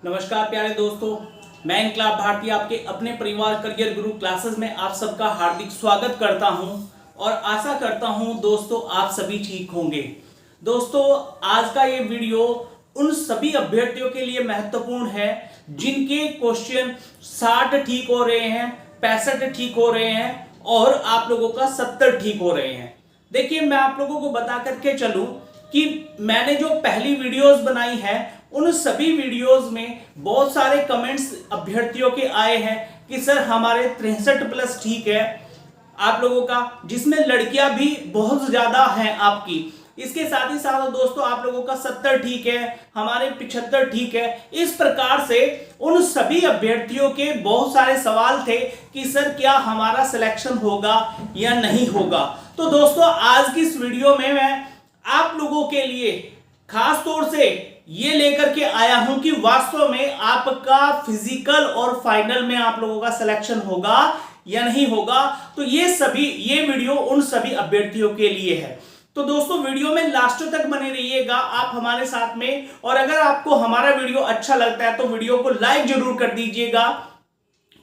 नमस्कार प्यारे दोस्तों, मैं इनकलाब भारती आपके अपने परिवार करियर गुरु क्लासेस में आप सबका हार्दिक स्वागत करता हूं और आशा करता हूं दोस्तों आप सभी ठीक होंगे। दोस्तों आज का ये वीडियो उन सभी अभ्यर्थियों के लिए महत्वपूर्ण है जिनके क्वेश्चन 60 ठीक हो रहे हैं, 65 ठीक हो रहे हैं और आप लोगों का 70 ठीक हो रहे हैं। देखिए मैं आप लोगों को बता करके चलूं कि मैंने जो पहली वीडियोस बनाई है उन सभी वीडियोस में बहुत सारे कमेंट्स अभ्यर्थियों के आए हैं कि सर हमारे 63+ ठीक है आप लोगों का, जिसमें लड़कियां भी बहुत ज्यादा हैं आपकी। इसके साथ ही साथ दोस्तों आप लोगों का 70 ठीक है, हमारे 75 ठीक है। इस प्रकार से उन सभी अभ्यर्थियों के बहुत सारे सवाल थे कि सर क्या हमारा सिलेक्शन होगा या नहीं होगा। तो दोस्तों आज की इस वीडियो में मैं आप लोगों के लिए खास तौर से ये लेकर के आया हूं कि वास्तव में आपका फिजिकल और फाइनल में आप लोगों का सिलेक्शन होगा या नहीं होगा। तो ये वीडियो उन सभी अभ्यर्थियों के लिए है। तो दोस्तों वीडियो में लास्ट तक बने रहिएगा आप हमारे साथ में, और अगर आपको हमारा वीडियो अच्छा लगता है तो वीडियो को लाइक जरूर कर दीजिएगा,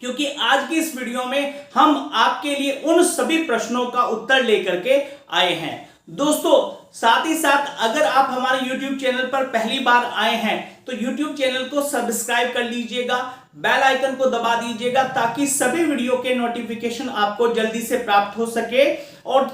क्योंकि आज की इस वीडियो में हम आपके लिए उन सभी प्रश्नों का उत्तर लेकर के आए हैं। दोस्तों साथ ही साथ अगर आप हमारे YouTube चैनल पर पहली बार आए हैं तो YouTube चैनल को सब्सक्राइब कर लीजिएगा, बेल आइकन को दबा दीजिएगा ताकि सभी वीडियो के नोटिफिकेशन आपको जल्दी से प्राप्त हो सके और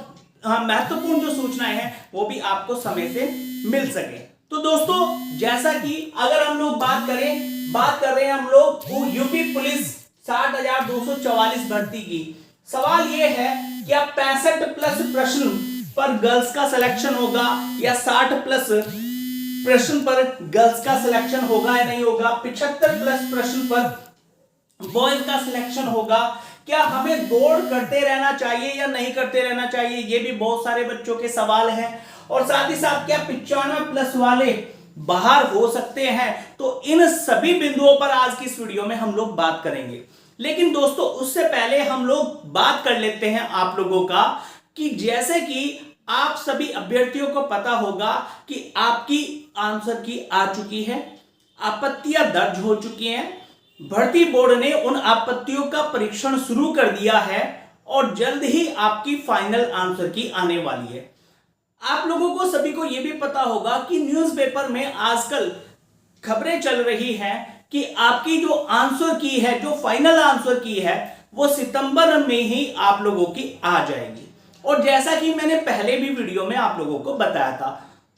महत्वपूर्ण जो सूचनाएं हैं वो भी आपको समय से मिल सके। तो दोस्तों जैसा कि अगर हम लोग बात कर रहे हैं हम लोग यूपी पुलिस 60,244 भर्ती की। सवाल ये है कि आप 65+ प्रश्न पर गर्ल्स का सिलेक्शन होगा या 60+ प्रश्न पर गर्ल्स का सिलेक्शन होगा या नहीं होगा, 75+ प्रश्न पर बॉयज का सिलेक्शन होगा, क्या हमें दौड़ करते रहना चाहिए या नहीं करते रहना चाहिए, ये भी बहुत सारे बच्चों के सवाल हैं। और साथ ही साथ क्या 95+ वाले बाहर हो सकते हैं। तो इन सभी बिंदुओं पर आज की इस वीडियो में हम लोग बात करेंगे। लेकिन दोस्तों उससे पहले हम लोग बात कर लेते हैं आप लोगों का कि जैसे कि आप सभी अभ्यर्थियों को पता होगा कि आपकी आंसर की आ चुकी है, आपत्तियां दर्ज हो चुकी हैं, भर्ती बोर्ड ने उन आपत्तियों का परीक्षण शुरू कर दिया है और जल्द ही आपकी फाइनल आंसर की आने वाली है। आप लोगों को सभी को यह भी पता होगा कि न्यूज़पेपर में आजकल खबरें चल रही हैं कि आपकी जो आंसर की है, जो फाइनल आंसर की है, वो सितंबर में ही आप लोगों की आ जाएगी। और जैसा कि मैंने पहले भी वीडियो में आप लोगों को बताया था।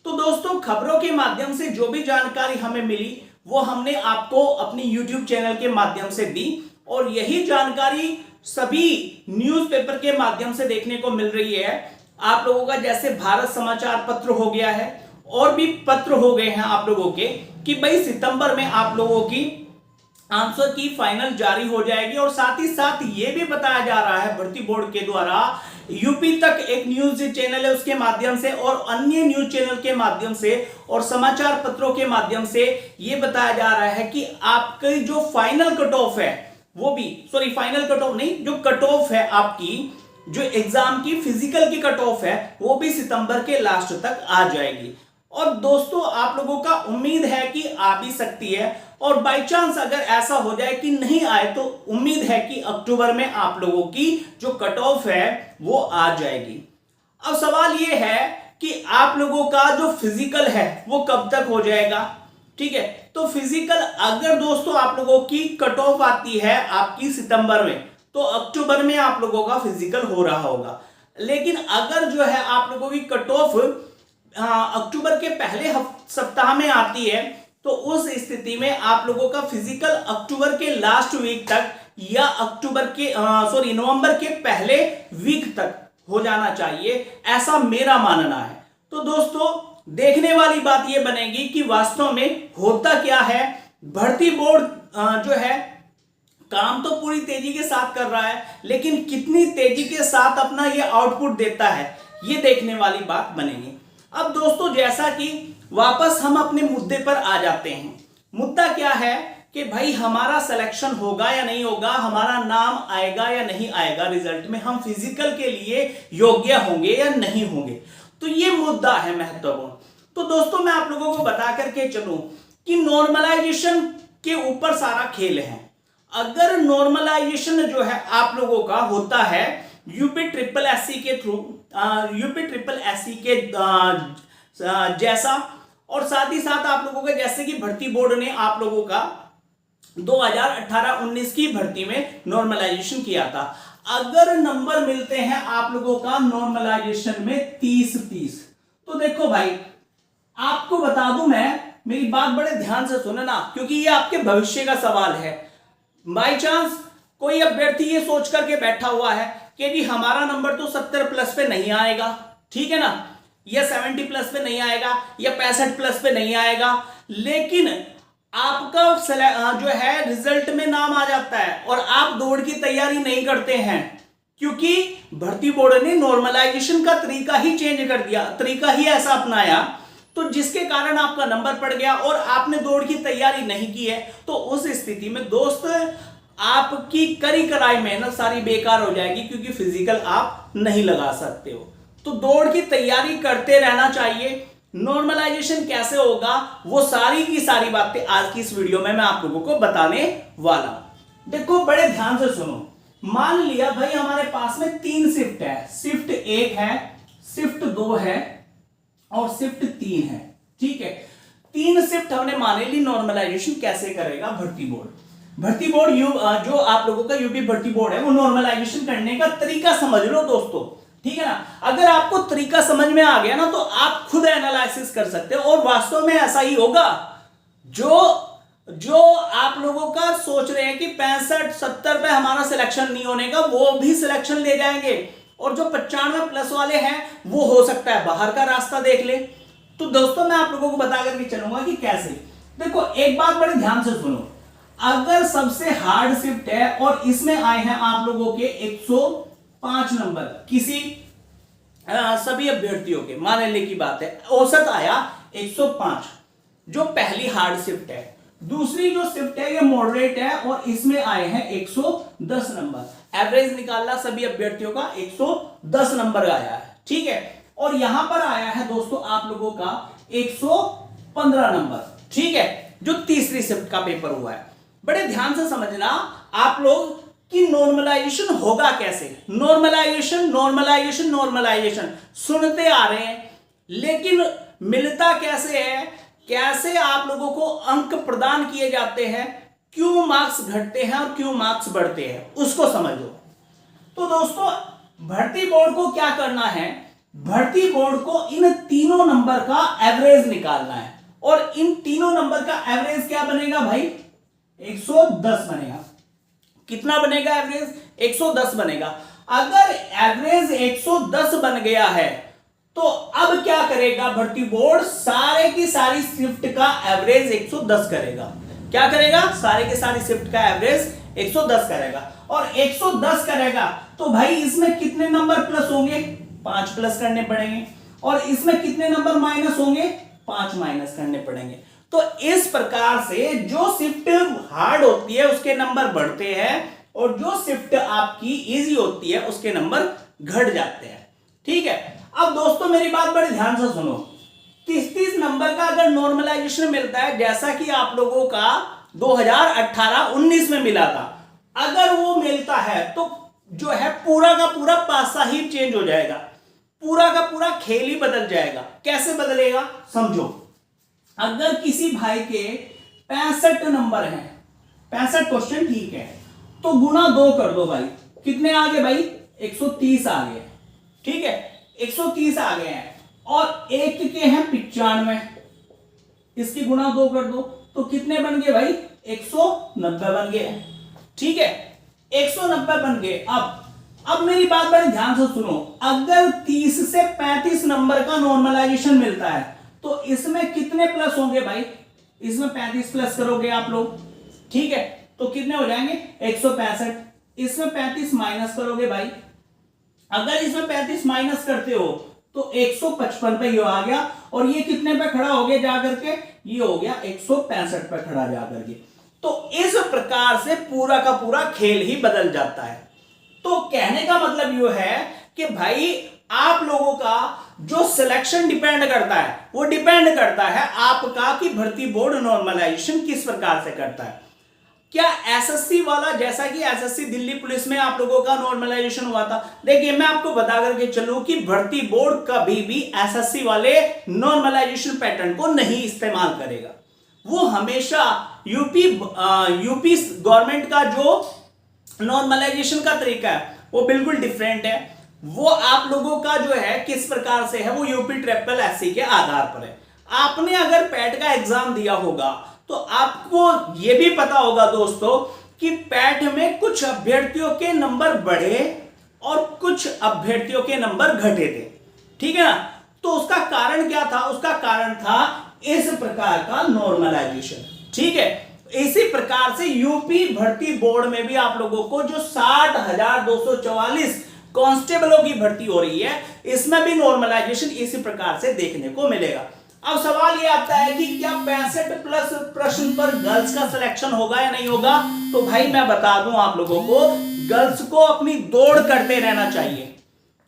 तो दोस्तों खबरों के माध्यम से जो भी जानकारी हमें मिली वो हमने आपको अपनी YouTube चैनल के माध्यम से दी, और यही जानकारी सभी न्यूज़पेपर के माध्यम से देखने को मिल रही है आप लोगों का। जैसे भारत समाचार पत्र हो गया है और भी पत्र हो गए हैं आप लोगों के कि भाई सितंबर में आप लोगों की आंसर की फाइनल जारी हो जाएगी। और साथ ही साथ ये भी बताया जा रहा है भर्ती बोर्ड के द्वारा, यूपी तक एक न्यूज चैनल है उसके माध्यम से और अन्य न्यूज चैनल के माध्यम से और समाचार पत्रों के माध्यम से ये बताया जा रहा है कि आपकी जो फाइनल कट ऑफ है वो भी, सॉरी फाइनल कट ऑफ नहीं, जो कट ऑफ है आपकी जो एग्जाम की फिजिकल की कट ऑफ है वो भी सितंबर के लास्ट तक आ जाएगी। और दोस्तों आप लोगों का उम्मीद है कि आ भी सकती है, और बाय चांस अगर ऐसा हो जाए कि नहीं आए तो उम्मीद है कि अक्टूबर में आप लोगों की जो कट ऑफ है वो आ जाएगी। अब सवाल ये है कि आप लोगों का जो फिजिकल है वो कब तक हो जाएगा। ठीक है, तो फिजिकल अगर दोस्तों आप लोगों की कट ऑफ आती है आपकी सितंबर में तो अक्टूबर में आप लोगों का फिजिकल हो रहा होगा। लेकिन अगर जो है आप लोगों की कट ऑफ अक्टूबर के पहले सप्ताह में आती है तो उस स्थिति में आप लोगों का फिजिकल अक्टूबर के लास्ट वीक तक या नवंबर के पहले वीक तक हो जाना चाहिए, ऐसा मेरा मानना है। तो दोस्तों देखने वाली बात यह बनेगी कि वास्तव में होता क्या है। भर्ती बोर्ड जो है काम तो पूरी तेजी के साथ कर रहा है, लेकिन कितनी तेजी के साथ अपना ये आउटपुट देता है ये देखने वाली बात बनेगी। अब दोस्तों जैसा कि वापस हम अपने मुद्दे पर आ जाते हैं। मुद्दा क्या है कि भाई हमारा सिलेक्शन होगा या नहीं होगा, हमारा नाम आएगा या नहीं आएगा रिजल्ट में, हम फिजिकल के लिए योग्य होंगे या नहीं होंगे। तो ये मुद्दा है महत्वपूर्ण। तो दोस्तों मैं आप लोगों को बता करके चलूं कि नॉर्मलाइजेशन के ऊपर सारा खेल है। अगर नॉर्मलाइजेशन जो है आप लोगों का होता है यूपी ट्रिपल एससी के थ्रू, यूपी ट्रिपल एससी के जैसा, और साथ ही साथ आप लोगों का जैसे कि भर्ती बोर्ड ने आप लोगों का 2018-19 की भर्ती में नॉर्मलाइजेशन किया था। अगर नंबर मिलते हैं आप लोगों का नॉर्मलाइजेशन में 30-30, तो देखो भाई आपको बता दूं मैं, मेरी बात बड़े ध्यान से सुने ना, क्योंकि ये आपके भविष्य का सवाल है। बाई चांस कोई अभ्यर्थी ये सोच करके बैठा हुआ है कि जी हमारा नंबर तो 70 प्लस पे नहीं आएगा, ठीक है ना, या 70 प्लस पे नहीं आएगा, या 65 प्लस पे नहीं आएगा, लेकिन आपका जो है रिजल्ट में नाम आ जाता है और आप दौड़ की तैयारी नहीं करते हैं, क्योंकि भर्ती बोर्ड ने नॉर्मलाइजेशन का तरीका ही चेंज कर दिया, तरीका ही ऐसा अपनाया, तो जिसके कारण आपका नंबर पड़ गया और आपने दौड़ की तैयारी नहीं की है, तो उस स्थिति में दोस्त आपकी करी कराई मेहनत सारी बेकार हो जाएगी, क्योंकि फिजिकल आप नहीं लगा सकते हो। तो दौड़ की तैयारी करते रहना चाहिए। नॉर्मलाइजेशन कैसे होगा वो सारी की सारी बातें आज की इस वीडियो में मैं आप लोगों को बताने वाला हूं। देखो बड़े ध्यान से सुनो। मान लिया भाई हमारे पास में 3 शिफ्ट है, शिफ्ट 1 है, शिफ्ट 2 है और शिफ्ट 3 है, ठीक है। 3 शिफ्ट हमने मान ली। नॉर्मलाइजेशन कैसे करेगा भर्ती बोर्ड? भर्ती बोर्ड जो आप लोगों का यूपी भर्ती बोर्ड है वो नॉर्मलाइजेशन करने का तरीका समझ लो दोस्तों, ठीक है ना। अगर आपको तरीका समझ में आ गया ना तो आप खुद एनालिसिस कर सकते हो, और वास्तव में ऐसा ही होगा। जो आप लोगों का सोच रहे हैं कि 65-70 पे हमारा सिलेक्शन नहीं होने का, वो भी सिलेक्शन ले जाएंगे, और जो 95 प्लस वाले हैं वो हो सकता है बाहर का रास्ता देख ले। तो दोस्तों मैं आप लोगों को बता करके चलूंगा कि कैसे। देखो एक बात बड़े ध्यान से सुनो। अगर सबसे हार्ड शिफ्ट है और इसमें आए हैं आप लोगों के 105 नंबर किसी सभी अभ्यर्थियों के, मान लेने की बात है, औसत आया 105, जो पहली हार्ड शिफ्ट है। दूसरी जो शिफ्ट है ये मॉडरेट है और इसमें आए हैं 110 नंबर। एवरेज निकालना सभी अभ्यर्थियों का 110 नंबर आया है, ठीक है। और यहां पर आया है दोस्तों आप लोगों का 115 नंबर, ठीक है, जो तीसरी शिफ्ट का पेपर हुआ है। बड़े ध्यान से समझना आप लोग कि नॉर्मलाइजेशन होगा कैसे। नॉर्मलाइजेशन नॉर्मलाइजेशन नॉर्मलाइजेशन सुनते आ रहे हैं, लेकिन मिलता कैसे है, कैसे आप लोगों को अंक प्रदान किए जाते हैं, क्यों मार्क्स घटते हैं और क्यों मार्क्स बढ़ते हैं, उसको समझो। तो दोस्तों भर्ती बोर्ड को क्या करना है, भर्ती बोर्ड को इन तीनों नंबर का एवरेज निकालना है, और इन तीनों नंबर का एवरेज क्या बनेगा भाई, 110 बनेगा। कितना बनेगा एवरेज, 110 बनेगा। अगर एवरेज 110 बन गया है तो अब क्या करेगा भर्ती बोर्ड, सारे की सारी शिफ्ट का एवरेज 110 करेगा। क्या करेगा, सारे के सारी शिफ्ट का एवरेज 110 करेगा। और 110 करेगा तो भाई इसमें कितने नंबर प्लस होंगे, 5 प्लस करने पड़ेंगे, और इसमें कितने नंबर माइनस होंगे, 5 माइनस करने पड़ेंगे। तो इस प्रकार से जो शिफ्ट हार्ड होती है उसके नंबर बढ़ते हैं, और जो शिफ्ट आपकी इजी होती है उसके नंबर घट जाते हैं, ठीक है। अब दोस्तों मेरी बात बड़े ध्यान से सुनो। 30-30 नंबर का अगर नॉर्मलाइजेशन मिलता है, जैसा कि आप लोगों का 2018-19 में मिला था, अगर वो मिलता है तो जो है पूरा का पूरा पासा ही चेंज हो जाएगा, पूरा का पूरा खेल ही बदल जाएगा। कैसे बदलेगा समझो। अगर किसी भाई के 65 नंबर हैं, 65 क्वेश्चन, ठीक है, तो गुना 2 कर दो भाई, कितने आ गए भाई, 130 आ गए, ठीक है, 130 आ गए हैं। और एक के हैं 95, इसकी गुना 2 कर दो तो कितने बन गए भाई, 190 बन गए, ठीक है, 190 बन गए। अब मेरी बात बड़े ध्यान से सुनो। अगर 30 से 35 नंबर का नॉर्मलाइजेशन मिलता है तो इसमें कितने प्लस होंगे भाई, इसमें 35 प्लस करोगे आप लोग, ठीक है, तो कितने हो जाएंगे 165। इसमें 35 माइनस करोगे भाई, अगर इसमें 35 माइनस करते हो तो 155 पे ये आ गया, और ये कितने पे खड़ा हो गया जाकर के, ये हो गया 165 पे खड़ा जाकर के। तो इस प्रकार से पूरा का पूरा खेल ही बदल जाता है। तो कहने का मतलब ये है कि भाई आप लोगों का जो सिलेक्शन डिपेंड करता है वो डिपेंड करता है आपका कि भर्ती बोर्ड नॉर्मलाइजेशन किस प्रकार से करता है। क्या एसएससी वाला, जैसा कि एसएससी दिल्ली पुलिस में आप लोगों का नॉर्मलाइजेशन हुआ था, देखिए मैं आपको बता करके चलूं कि भर्ती बोर्ड कभी भी एसएससी वाले नॉर्मलाइजेशन पैटर्न को नहीं इस्तेमाल करेगा। वो हमेशा यूपी गवर्नमेंट का जो नॉर्मलाइजेशन का तरीका है वो बिल्कुल डिफरेंट है। वो आप लोगों का जो है किस प्रकार से है, वो यूपी ट्रिपल एससी के आधार पर है। आपने अगर पैट का एग्जाम दिया होगा तो आपको यह भी पता होगा दोस्तों कि पैट में कुछ अभ्यर्थियों के नंबर बढ़े और कुछ अभ्यर्थियों के नंबर घटे थे, ठीक है ना। तो उसका कारण क्या था? उसका कारण था इस प्रकार का नॉर्मलाइजेशन, ठीक है। इसी प्रकार से यूपी भर्ती बोर्ड में भी आप लोगों को जो 60,244 कांस्टेबलों की भर्ती हो रही है, इसमें भी नॉर्मलाइजेशन इसी प्रकार से देखने को मिलेगा। अब सवाल ये आता है कि क्या 65+ प्रश्न पर गर्ल्स का सिलेक्शन होगा या नहीं होगा? तो भाई मैं बता दूं आप लोगों को, गर्ल्स को अपनी दौड़ करते रहना चाहिए,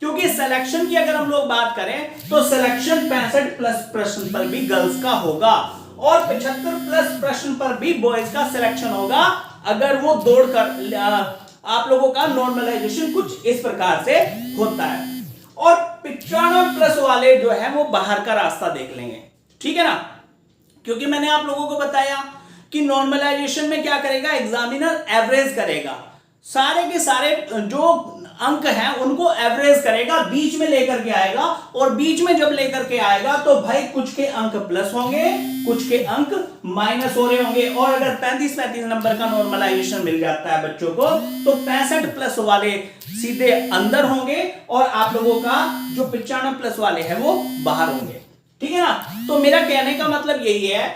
क्योंकि सिलेक्शन की अगर हम लोग बात करें तो सिलेक्शन 65+ प्रश्न पर भी गर्ल्स का होगा और 75+ प्रश्न पर भी बॉयज का सिलेक्शन होगा, अगर वो दौड़ कर आप लोगों का नॉर्मलाइजेशन कुछ इस प्रकार से होता है। और 95+ वाले जो है वो बाहर का रास्ता देख लेंगे, ठीक है ना, क्योंकि मैंने आप लोगों को बताया कि नॉर्मलाइजेशन में क्या करेगा, एग्जामिनर एवरेज करेगा, सारे के सारे जो अंक हैं उनको एवरेज करेगा, बीच में लेकर के आएगा, और बीच में जब लेकर के आएगा तो भाई कुछ के अंक प्लस होंगे, कुछ के अंक माइनस हो रहे होंगे। और अगर 35-35 नंबर का नॉर्मलाइजेशन मिल जाता है बच्चों को तो 65+ वाले सीधे अंदर होंगे और आप लोगों का जो 95+ वाले हैं वो बाहर होंगे, ठीक है ना। तो मेरा कहने का मतलब यही है।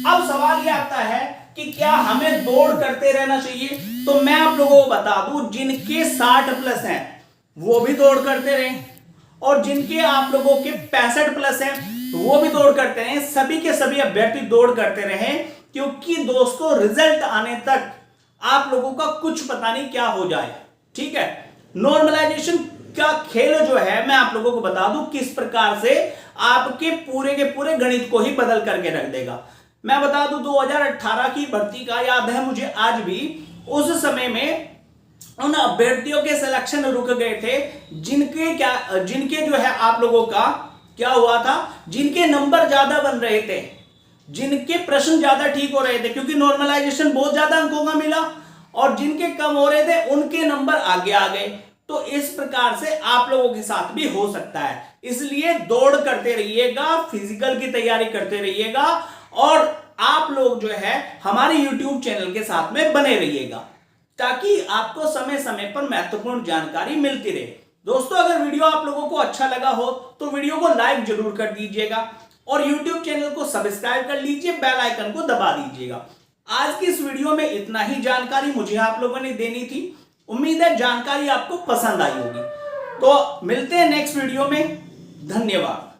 अब सवाल ये आता है कि क्या हमें दौड़ करते रहना चाहिए? तो मैं आप लोगों को बता दूं, जिनके 60+ हैं वो भी दौड़ करते रहें, और जिनके आप लोगों के 65+ हैं वो भी दौड़ करते रहें, सभी के सभी अभ्यर्थी दौड़ करते रहें, क्योंकि दोस्तों रिजल्ट आने तक आप लोगों का कुछ पता नहीं क्या हो जाए, ठीक है। नॉर्मलाइजेशन का खेल जो है मैं आप लोगों को बता दूं किस प्रकार से आपके पूरे के पूरे गणित को ही बदल करके रख देगा। मैं बता दूं 2018 की भर्ती का याद है मुझे आज भी, उस समय में उन अभ्यर्थियों के सिलेक्शन रुक गए थे जिनके जो है आप लोगों का क्या हुआ था, जिनके नंबर ज्यादा बन रहे थे, जिनके प्रश्न ज्यादा ठीक हो रहे थे, क्योंकि नॉर्मलाइजेशन बहुत ज्यादा अंकों का मिला, और जिनके कम हो रहे थे उनके नंबर आगे आ गए। तो इस प्रकार से आप लोगों के साथ भी हो सकता है, इसलिए दौड़ करते रहिएगा, फिजिकल की तैयारी करते रहिएगा, और आप लोग जो है हमारे YouTube चैनल के साथ में बने रहिएगा, ताकि आपको समय समय पर महत्वपूर्ण जानकारी मिलती रहे। दोस्तों अगर वीडियो आप लोगों को अच्छा लगा हो तो वीडियो को लाइक जरूर कर दीजिएगा, और YouTube चैनल को सब्सक्राइब कर लीजिए, बेल आइकन को दबा दीजिएगा। आज की इस वीडियो में इतना ही जानकारी मुझे आप लोगों ने देनी थी। उम्मीद है जानकारी आपको पसंद आई होगी। तो मिलते हैं नेक्स्ट वीडियो में, धन्यवाद।